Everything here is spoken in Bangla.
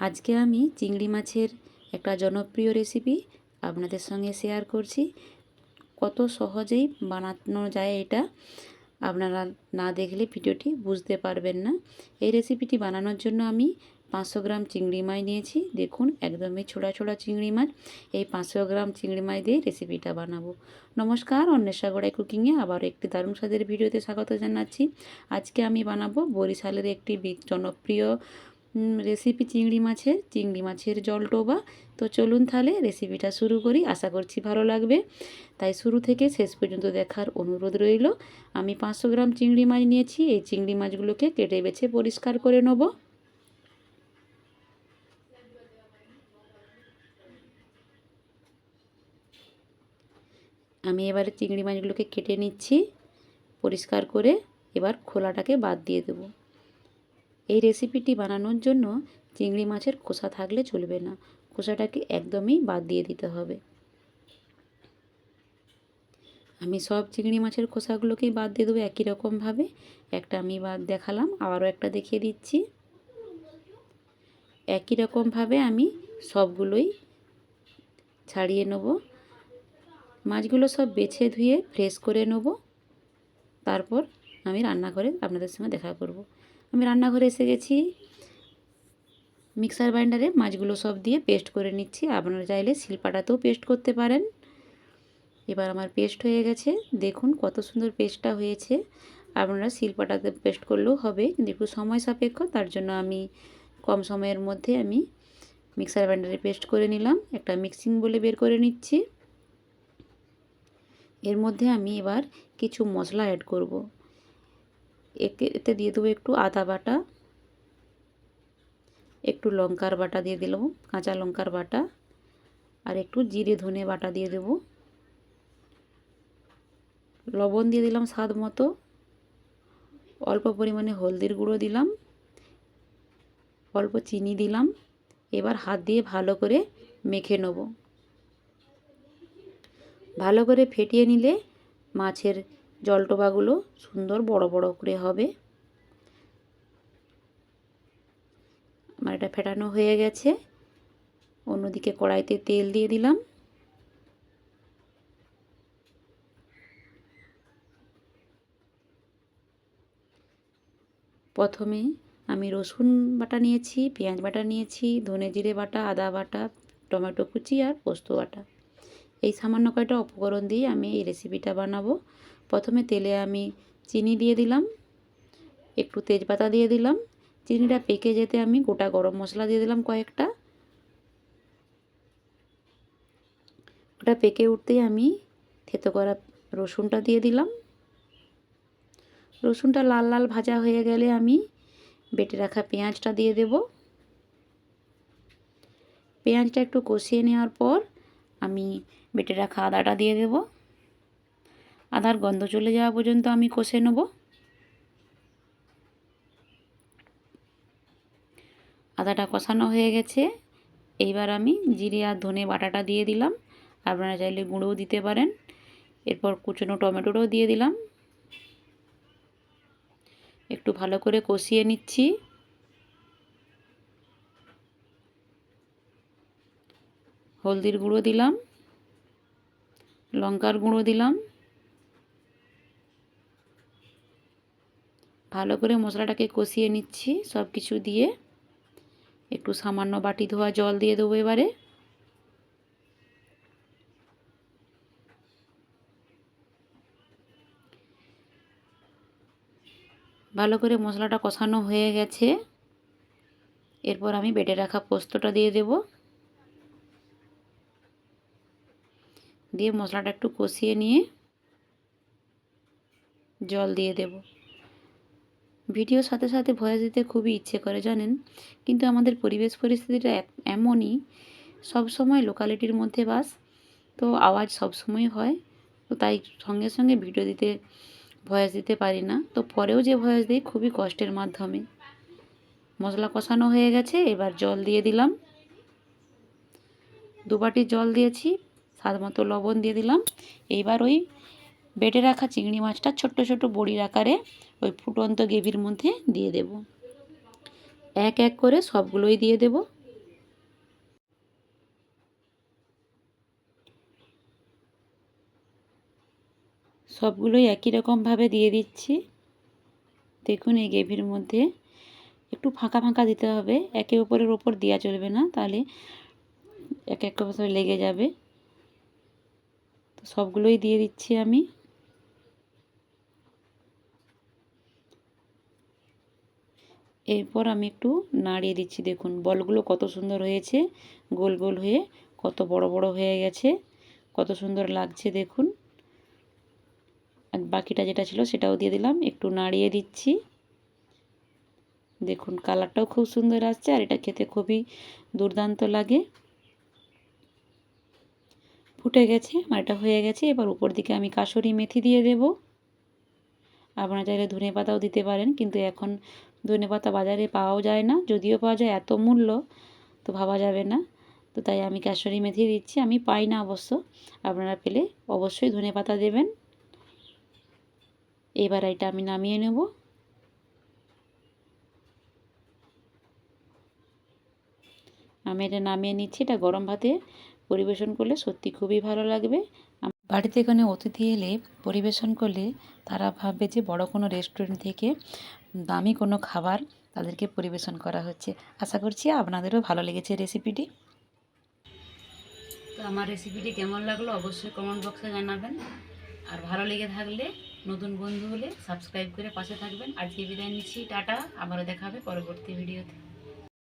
আজকে আমি চিংড়ি মাছের একটা জনপ্রিয় রেসিপি আপনাদের সঙ্গে শেয়ার করছি। কত সহজেই বানানো যায় এটা আপনারা না দেখলে ভিডিওটি বুঝতে পারবেন না। এই রেসিপিটি বানানোর জন্য আমি 500 গ্রাম চিংড়ি মাছ নিয়েছি। দেখুন একদমই ছোড়া ছোড়া চিংড়ি মাছ। এই 500 গ্রাম চিংড়ি মাছ দিয়ে রেসিপিটা বানাবো। নমস্কার, অন্বেষা গড়াই কুকিংয়ে আবার একটি দারুণ স্বাদের ভিডিওতে স্বাগত জানাচ্ছি। আজকে আমি বানাবো বরিশালের একটি জনপ্রিয় রেসিপি চিংড়ি মাছের জলটোবা। তো চলুন তাহলে রেসিপিটা শুরু করি, আশা করছি ভালো লাগবে। তাই শুরু থেকে শেষ পর্যন্ত দেখার অনুরোধ রইল। আমি 500 গ্রাম চিংড়ি মাছ নিয়েছি। এই চিংড়ি মাছগুলোকে কেটে বেছে পরিষ্কার করে নেব। আমি এবারে চিংড়ি মাছগুলোকে কেটে নিচ্ছি পরিষ্কার করে। এবার খোলাটাকে বাদ দিয়ে দেব। এই রেসিপিটি বানানোর জন্য চিংড়ি মাছের খোসা থাকলে চলবে না, খোসাটাকে একদমই বাদ দিয়ে দিতে হবে। আমি সব চিংড়ি মাছের খোসাগুলোকেই বাদ দিয়ে দেবো একই রকমভাবে। একটা আমি বাদ দেখালাম, আবারও একটা দেখিয়ে দিচ্ছি। একই রকমভাবে আমি সবগুলোই ছাড়িয়ে নেব। মাছগুলো সব বেছে ধুয়ে ফ্রেশ করে নেব। তারপর আমি রান্নাঘরে আপনাদের সঙ্গে দেখা করব। আমি রান্নাঘরে এসে গেছি। মিক্সার গ্রাইন্ডারে মাছগুলো সব দিয়ে পেস্ট করে নিচ্ছি। আপনারা চাইলে শিলপাটাতেও পেস্ট করতে পারেন। এবার আমার পেস্ট হয়ে গেছে। দেখুন কত সুন্দর পেস্টটা হয়েছে। আপনারা শিলপাটাতে পেস্ট করলেও হবে, কিন্তু একটু সময় সাপেক্ষ, তার জন্য আমি কম সময়ের মধ্যে আমি মিক্সার গ্রাইন্ডারে পেস্ট করে নিলাম। একটা মিক্সিং বলে বের করে নিচ্ছি। এর মধ্যে আমি এবার কিছু মশলা অ্যাড করব। এতে দিয়ে দেবো একটু আদা বাটা, একটু লঙ্কার বাটা দিয়ে দিলাম, কাঁচা লঙ্কার বাটা, আর একটু জিরে ধনে বাটা দিয়ে দেব। লবণ দিয়ে দিলাম স্বাদ মতো, অল্প পরিমাণে হলদির গুঁড়ো দিলাম, অল্প চিনি দিলাম। এবার হাত দিয়ে ভালো করে মেখে নেব। ভালো করে ফেটিয়ে নিলে মাছের জলটোবাগুলো সুন্দর বড় বড় করে হবে। আমার এটা ফেটানো হয়ে গেছে। অন্যদিকে কড়াইতে তেল দিয়ে দিলাম। প্রথমে আমি রসুন বাটা নিয়েছি, পেঁয়াজ বাটা নিয়েছি, ধনে জিরে বাটা, আদা বাটা, টমেটো কুচি আর পোস্ত বাটা। এই সামান্য কয়টা উপকরণ দিয়ে আমি এই রেসিপিটা বানাবো। প্রথমে তেলে আমি চিনি দিয়ে দিলাম, একটু তেজপাতা দিয়ে দিলাম। চিনিটা পেকে যেতে আমি গোটা গরম মশলা দিয়ে দিলাম কয়েকটা। ওটা পেকে উঠতেই আমি থেতো করা রসুনটা দিয়ে দিলাম। রসুনটা লাল লাল ভাজা হয়ে গেলে আমি বেটে রাখা পেঁয়াজটা দিয়ে দেব। পেঁয়াজটা একটু কষিয়ে নেওয়ার পর আমি বেটে রাখা আদাটা দিয়ে দেব। আদার গন্ধ চলে যাওয়া পর্যন্ত আমি কষে নেব। আদাটা কষানো হয়ে গেছে। এইবার আমি জিরে আর ধনে বাটাটা দিয়ে দিলাম। আপনারা চাইলে গুঁড়োও দিতে পারেন। এরপর কুচনো টমেটোটাও দিয়ে দিলাম। একটু ভালো করে কষিয়ে নিচ্ছি। হলদির গুঁড়ো দিলাম, লঙ্কার গুঁড়ো দিলাম। ভালো করে মশলাটাকে কষিয়ে নিচ্ছি সব কিছু দিয়ে। একটু সামান্য বাটি ধোয়া জল দিয়ে দেবো এবারে। ভালো করে মশলাটা কষানো হয়ে গেছে। এরপর আমি বেটে রাখা পোস্তটা দিয়ে দেব। দিয়ে মশলাটা একটু কষিয়ে নিয়ে জল দিয়ে দেব। ভিডিওর সাথে সাথে ভয়েস দিতে খুবই ইচ্ছে করে জানেন, কিন্তু আমাদের পরিবেশ পরিস্থিতিটা এমনই, সব সময় লোকালিটির মধ্যে বাস, তো আওয়াজ সব সময় হয়। তো তাই সঙ্গে সঙ্গে ভিডিও দিতে ভয়েস দিতে পারি না। তো পরেও যে ভয়েস দিই খুবই কষ্টের মাধ্যমে। মশলা কষানো হয়ে গেছে। এবার জল দিয়ে দিলাম। 2 বাটি জল দিয়েছি, স্বাদ মতো লবণ দিয়ে দিলাম। এইবার ওই বেটে রাখা চিংড়ি মাছটা ছোট্ট ছোট্ট বড়ির আকারে ওই ফুটন্ত গ্রেভির মধ্যে দিয়ে দেব। এক এক করে সবগুলোই দিয়ে দেব। সবগুলোই একই রকমভাবে দিয়ে দিচ্ছি। দেখুন এই গ্রেভির মধ্যে একটু ফাঁকা ফাঁকা দিতে হবে, একে অপরের ওপর দেওয়া চলবে না, তাহলে এক এক করে লেগে যাবে। তো সবগুলোই দিয়ে দিচ্ছি আমি। এরপর আমি একটু নাড়িয়ে দিচ্ছি। দেখুন বলগুলো কত সুন্দর হয়েছে, গোল গোল হয়ে কত বড় বড় হয়ে গেছে, কত সুন্দর লাগছে দেখুন। আর বাকিটা যেটা ছিল সেটাও দিয়ে দিলাম, একটু নাড়িয়ে দিচ্ছি। দেখুন কালারটাও খুব সুন্দর আসছে আর এটা খেতে খুবই দুর্দান্ত লাগে। ফুটে গেছে, আমার এটা হয়ে গেছে। এবার উপর দিকে আমি কাসুরি মেথি দিয়ে দেব। আপনারা চাইলে ধনেপাতাও দিতে পারেন, কিন্তু এখন ধনেপাতা বাজারে পাওয়াও যায় না, যদিও পাওয়া যায় এত মূল্য তো ভাবা যাবে না। তো তাই আমি কাসুরি মেথি দিচ্ছি, আমি পাই না অবশ্য, আপনারা পেলে অবশ্যই ধনেপাতা দেবেন। এবার এটা আমি নামিয়ে নেব। আমি এটা নামিয়ে নিচ্ছি। এটা গরম ভাতে পরিবেশন করলে সত্যি খুবই ভালো লাগবে। বাড়িতে কোনো অতিথি এলে পরিবেশন করলে তারা ভাববে যে বড় কোনো রেস্টুরেন্ট থেকে দামি কোনো খাবার তাদেরকে পরিবেশন করা হচ্ছে। আশা করছি আপনাদেরও ভালো লেগেছে রেসিপিটি। তো আমার রেসিপিটি কেমন লাগলো অবশ্যই কমেন্ট বক্সে জানাবেন। আর ভালো লেগে থাকলে নতুন বন্ধু হলে সাবস্ক্রাইব করে পাশে থাকবেন। আজকে বিদায় নিচ্ছি, টাটা। আবারও দেখা হবে পরবর্তী ভিডিওতে।